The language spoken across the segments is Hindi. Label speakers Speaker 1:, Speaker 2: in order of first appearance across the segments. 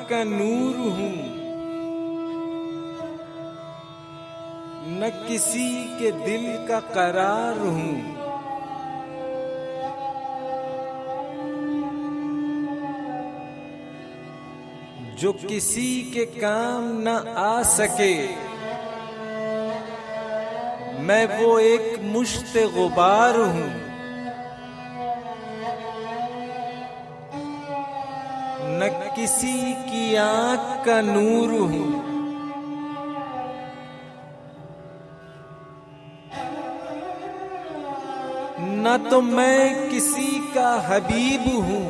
Speaker 1: का नूर हूं, न किसी के दिल का करार हूं। जो किसी के काम न आ सके, मैं वो एक मुश्त गुबार हूं। न किसी की आंख का नूर हूं, न तो मैं किसी का हबीब हूं,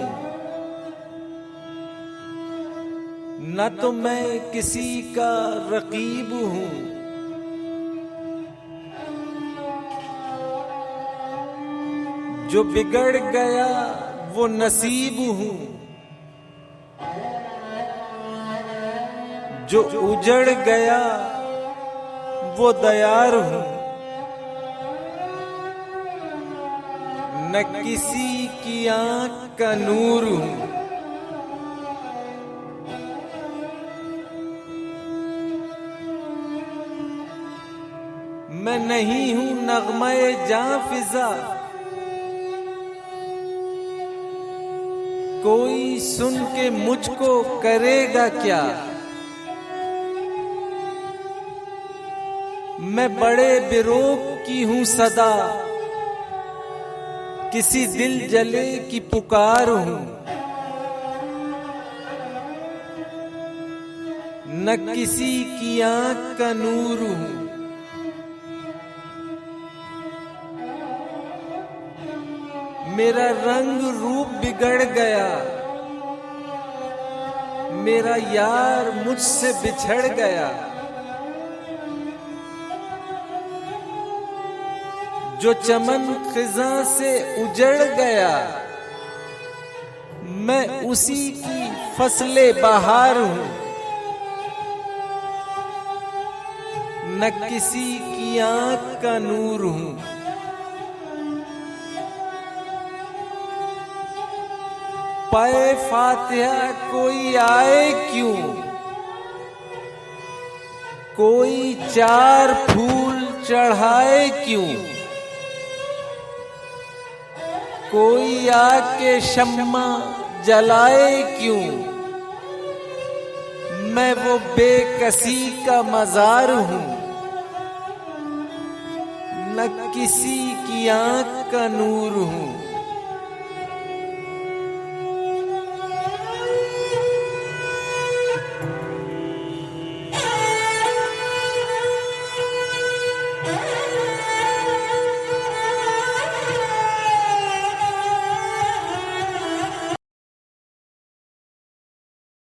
Speaker 1: न तो मैं किसी का रकीब हूं। जो बिगड़ गया वो नसीब हूं, जो उजड़ गया वो दयार हूं। न किसी की आंख का नूर हूं, मैं नहीं हूं नगमे जां फिजा, कोई सुन के मुझको करेगा क्या। मैं बड़े बिरोग की हूं सदा, किसी दिल जले की पुकार हूं। न किसी की आंख का नूर हूं, मेरा रंग रूप बिगड़ गया, मेरा यार मुझसे बिछड़ गया। जो चमन खिजा से उजड़ गया, मैं उसी की फसले बहार हूं। न किसी की आंख का नूर हूं, पाए फातिहा कोई आए क्यों, कोई चार फूल चढ़ाए क्यों, कोई आके शम्मा जलाए क्यों। मैं वो बेकसी का मजार हूं, न किसी की आंख का नूर हूं।